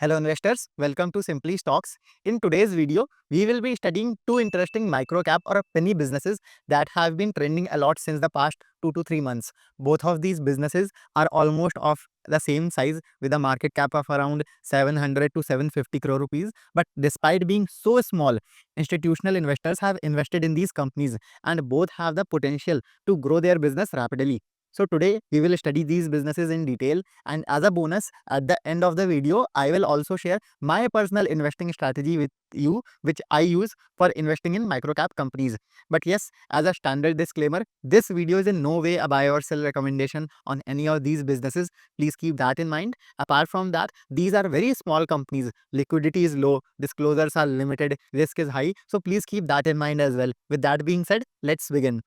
Hello investors, welcome to Simply Stocks. In today's video, we will be studying two interesting microcap or penny businesses that have been trending a lot since the past 2 to 3 months. Both of these businesses are almost of the same size with a market cap of around 700 to 750 crore rupees. But despite being so small, institutional investors have invested in these companies and both have the potential to grow their business rapidly. So today we will study these businesses in detail, and as a bonus, at the end of the video, I will also share my personal investing strategy with you, which I use for investing in microcap companies. But yes, as a standard disclaimer, this video is in no way a buy or sell recommendation on any of these businesses. Please keep that in mind. Apart from that, these are very small companies. Liquidity is low, disclosures are limited, risk is high. So please keep that in mind as well. With that being said, let's begin.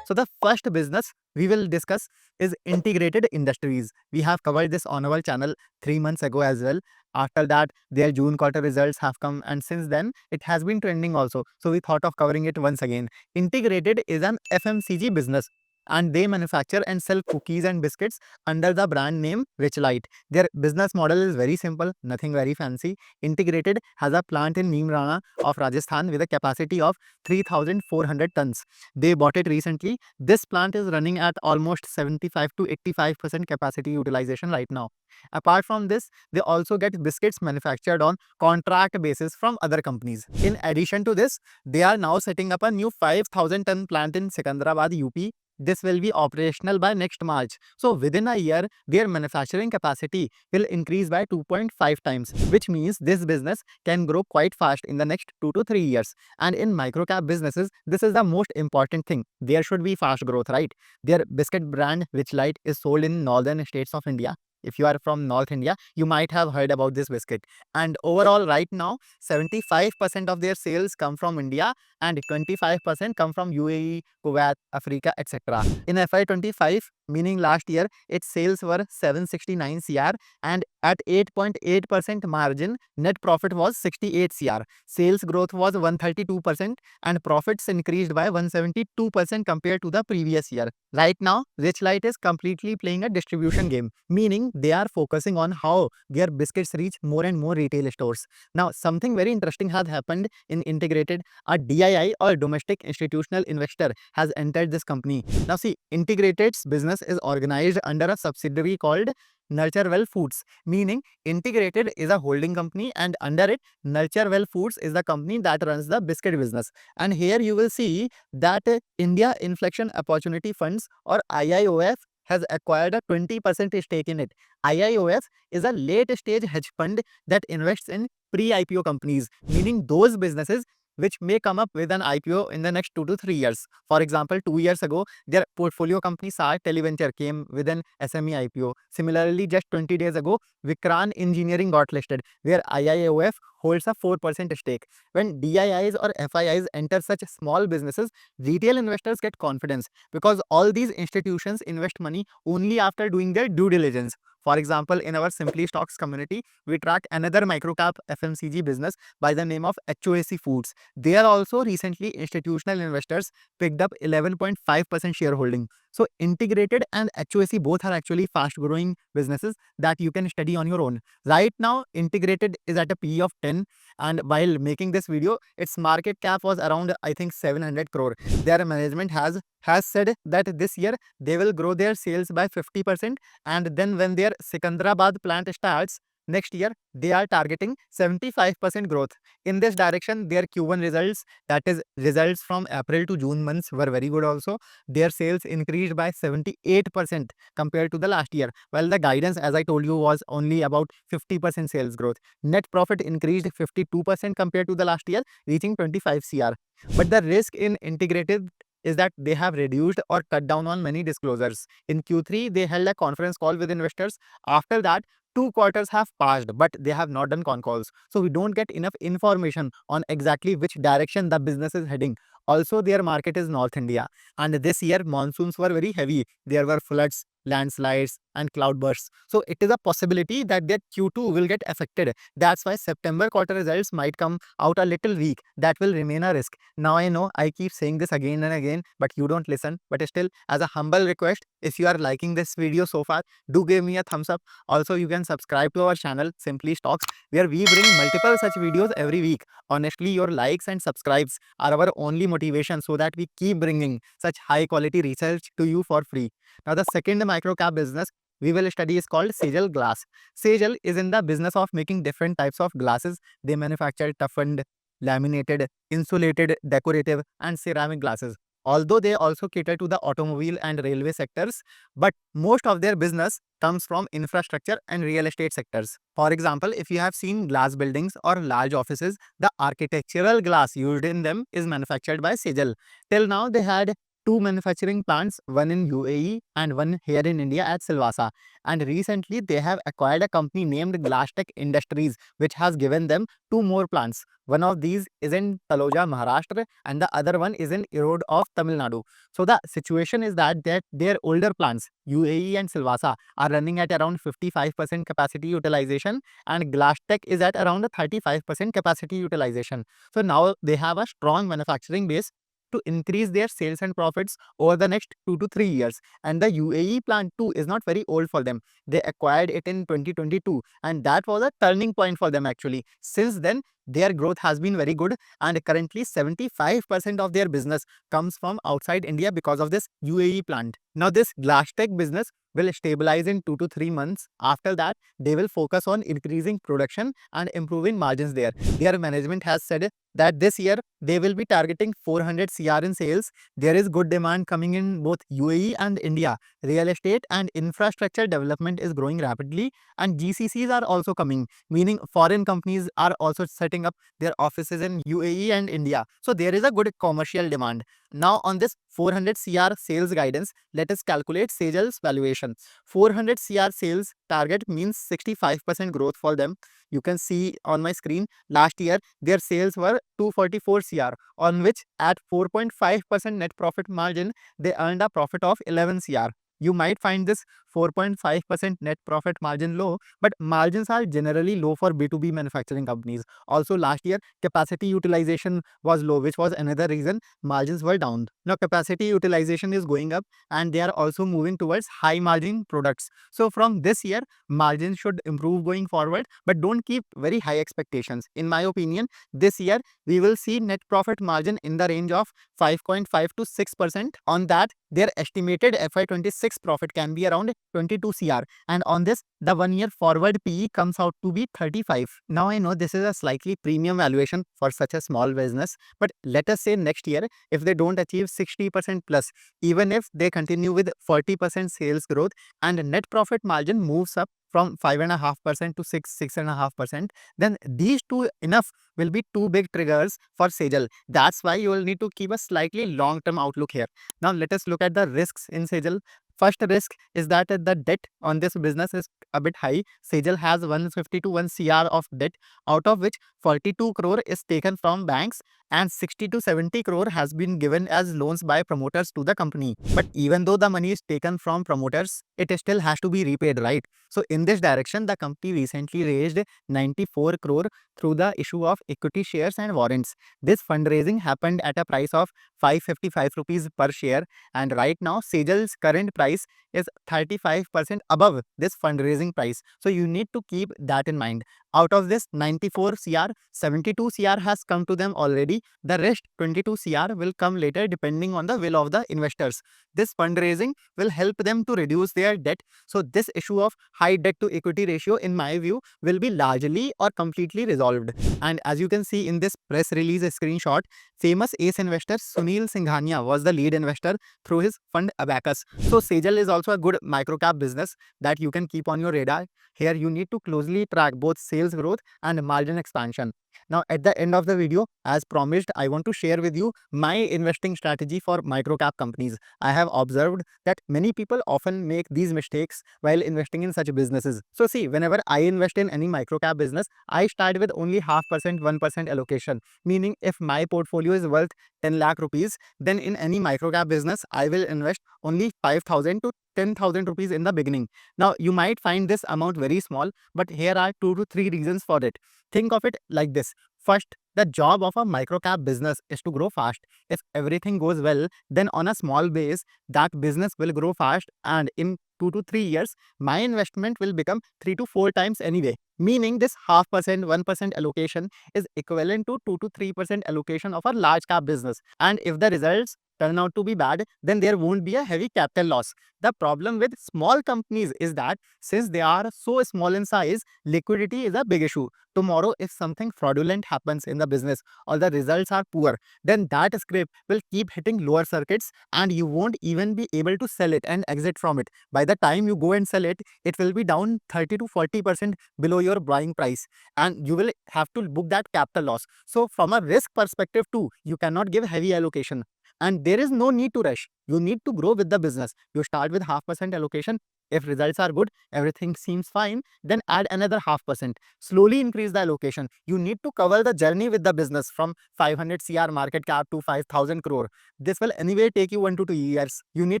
So the first business we will discuss is Integrated Industries. We have covered this on our channel 3 months ago as well. After that, their June quarter results have come, and since then it has been trending also. So we thought of covering it once again. Integrated is an FMCG business, and they manufacture and sell cookies and biscuits under the brand name Richlight. Their business model is very simple, nothing very fancy. Integrated has a plant in Neemrana of Rajasthan with a capacity of 3,400 tons. They bought it recently. This plant is running at almost 75 to 85% capacity utilization right now. Apart from this, they also get biscuits manufactured on contract basis from other companies. In addition to this, they are now setting up a new 5,000 ton plant in Secunderabad, UP. This will be operational by next March. So within a year, their manufacturing capacity will increase by 2.5 times, which means this business can grow quite fast in the next 2 to 3 years. And in microcap businesses, this is the most important thing. There should be fast growth, right? Their biscuit brand Richlight is sold in northern states of India. If you are from North India, you might have heard about this biscuit. And overall, right now, 75% of their sales come from India and 25% come from UAE, Kuwait, Africa, etc. In FY25, meaning last year, its sales were 769 CR, and at 8.8% margin, net profit was 68 CR. Sales growth was 132% and profits increased by 172% compared to the previous year. Right now, Richlight is completely playing a distribution game, meaning they are focusing on how their biscuits reach more and more retail stores. Now, something very interesting has happened in Integrated. A DII or domestic institutional investor has entered this company. Now, see, Integrated's business is organized under a subsidiary called Nurturewell Foods, meaning Integrated is a holding company, and under it, Nurturewell Foods is the company that runs the biscuit business. And here you will see that India Inflection Opportunity Funds or IIOF has acquired a 20% stake in it. IIOF is a late stage hedge fund that invests in pre-IPO companies, meaning those businesses which may come up with an IPO in the next 2 to 3 years. For example, 2 years ago, their portfolio company SAR Televenture came with an SME IPO. Similarly, just 20 days ago, Vikran Engineering got listed, where IIOF holds a 4% stake. When DIIs or FIIs enter such small businesses, retail investors get confidence because all these institutions invest money only after doing their due diligence. For example, in our Simply Stocks community, we track another microcap FMCG business by the name of HOAC Foods. There also recently institutional investors picked up 11.5% shareholding. So Integrated and HOAC both are actually fast growing businesses that you can study on your own. Right now, Integrated is at a PE of 10, and while making this video, its market cap was around, I think, 700 crore. Their management has said that this year they will grow their sales by 50%, and then when their Secunderabad plant starts next year, they are targeting 75% growth. In this direction, their Q1 results, that is results from April to June months, were very good also. Their sales increased by 78% compared to the last year, while the guidance, as I told you, was only about 50% sales growth. Net profit increased 52% compared to the last year, reaching 25 CR. But the risk in Integrated is that they have reduced or cut down on many disclosures. In Q3, they held a conference call with investors. After that, 2 quarters have passed, but they have not done con calls. So we don't get enough information on exactly which direction the business is heading. Also, their market is North India, and this year monsoons were very heavy. There were floods, landslides, and cloudbursts. So it is a possibility that their Q2 will get affected. That's why September quarter results might come out a little weak. That will remain a risk. Now I know I keep saying this again and again, but you don't listen. But still, as a humble request, if you are liking this video so far, do give me a thumbs up. Also, you can subscribe to our channel, Simply Stocks, where we bring multiple such videos every week. Honestly, your likes and subscribes are our only motivation so that we keep bringing such high quality research to you for free. Now, the second micro cap business we will study is called Sejal Glass. Sejal is in the business of making different types of glasses. They manufacture toughened, laminated, insulated, decorative, and ceramic glasses. Although they also cater to the automobile and railway sectors, but most of their business comes from infrastructure and real estate sectors. For example, if you have seen glass buildings or large offices, the architectural glass used in them is manufactured by Sejal. Till now, they had two manufacturing plants, one in UAE and one here in India at Silvassa. And recently, they have acquired a company named Glasstec Industries, which has given them two more plants. One of these is in Taloja, Maharashtra, and the other one is in Erode of Tamil Nadu. So the situation is that their older plants, UAE and Silvassa, are running at around 55% capacity utilization, and Glasstec is at around 35% capacity utilization. So now they have a strong manufacturing base to increase their sales and profits over the next 2 to 3 years. And the UAE plant too is not very old for them. They acquired it in 2022, and that was a turning point for them actually. Since then, their growth has been very good, and currently 75% of their business comes from outside India because of this UAE plant. Now, this Glasstec business will stabilize in 2 to 3 months. After that, they will focus on increasing production and improving margins there. Their management has said that this year they will be targeting 400 CR in sales. There is good demand coming in both UAE and India. Real estate and infrastructure development is growing rapidly, and GCCs are also coming, meaning foreign companies are also setting up their offices in UAE and India. So there is a good commercial demand. Now on this 400 CR sales guidance, let us calculate Sejal's valuation. 400 CR sales target means 65% growth for them. You can see on my screen, last year their sales were 244 CR, on which at 4.5% net profit margin, they earned a profit of 11 CR. You might find this 4.5% net profit margin low, but margins are generally low for B2B manufacturing companies. Also, last year, capacity utilization was low, which was another reason margins were down. Now, capacity utilization is going up, and they are also moving towards high margin products. So, from this year, margins should improve going forward, but don't keep very high expectations. In my opinion, this year, we will see net profit margin in the range of 5.5 to 6%. On that, their estimated FY26 profit can be around 22 CR, and on this, the 1 year forward PE comes out to be 35. Now I know this is a slightly premium valuation for such a small business, but let us say next year, if they don't achieve 60% plus, even if they continue with 40% sales growth and net profit margin moves up from 5.5% to 6.5%, then these two enough will be two big triggers for Sejal. That's why you will need to keep a slightly long-term outlook here. Now let us look at the risks in Sejal. First risk is that the debt on this business is a bit high. Sejal has 150 to 1 CR of debt, out of which 42 crore is taken from banks and 60 to 70 crore has been given as loans by promoters to the company. But even though the money is taken from promoters, it still has to be repaid, right? So in this direction, the company recently raised 94 crore through the issue of equity shares and warrants. This fundraising happened at a price of 555 rupees per share, and right now Sejal's current price is 35% above this fundraising price. So you need to keep that in mind. Out of this 94 CR, 72 CR has come to them already. The rest 22 CR will come later depending on the will of the investors. This fundraising will help them to reduce their debt. So this issue of high debt to equity ratio, in my view, will be largely or completely resolved. And as you can see in this press release screenshot, famous ace investor Sunil Singhania was the lead investor through his fund Abacus. So Sejal is also a good microcap business that you can keep on your radar. Here you need to closely track both sales growth and margin expansion. Now, at the end of the video, as promised, I want to share with you my investing strategy for microcap companies. I have observed that many people often make these mistakes while investing in such businesses. So see, whenever I invest in any microcap business, I start with only 0.5%, 1% allocation. Meaning if my portfolio is worth 10 lakh rupees, then in any microcap business, I will invest only 5,000 to 10,000 rupees in the beginning. Now, you might find this amount very small, but here are 2 to 3 reasons for it. Think of it like this. First, the job of a microcap business is to grow fast. If everything goes well, then on a small base, that business will grow fast, and in 2 to 3 years, my investment will become 3 to 4 times anyway. Meaning this 0.5%, 1% allocation is equivalent to 2 to 3% allocation of a large cap business. And if the results turn out to be bad, then there won't be a heavy capital loss. The problem with small companies is that since they are so small in size, liquidity is a big issue. Tomorrow, if something fraudulent happens in the business or the results are poor, then that script will keep hitting lower circuits and you won't even be able to sell it and exit from it. By the time you go and sell it, it will be down 30 to 40% below your buying price and you will have to book that capital loss. So from a risk perspective too, you cannot give heavy allocation. And there is no need to rush. You need to grow with the business. You start with 0.5% allocation. If results are good, everything seems fine, then add another 0.5%. Slowly increase the allocation. You need to cover the journey with the business from 500 CR market cap to 5,000 crore. This will anyway take you 1 to 2 years. You need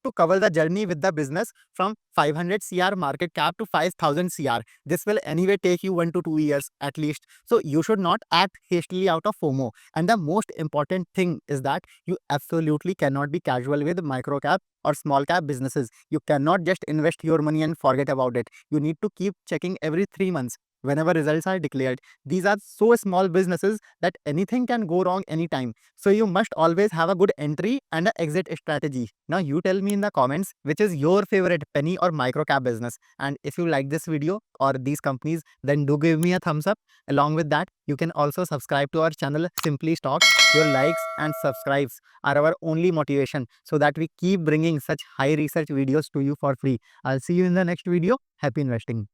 to cover the journey with the business from 500 CR market cap to 5,000 CR. This will anyway take you 1 to 2 years at least. So you should not act hastily out of FOMO. And the most important thing is that you absolutely cannot be casual with micro cap or small cap businesses. You cannot just invest your money and forget about it. You need to keep checking every 3 months whenever results are declared. These are so small businesses that anything can go wrong anytime. So you must always have a good entry and an exit strategy. Now you tell me in the comments which is your favorite penny or micro cap business. And if you like this video or these companies, then do give me a thumbs up. Along with that, you can also subscribe to our channel Simply Stocks. Your likes and subscribes are our only motivation so that we keep bringing such high research videos to you for free. I'll see you in the next video. Happy investing.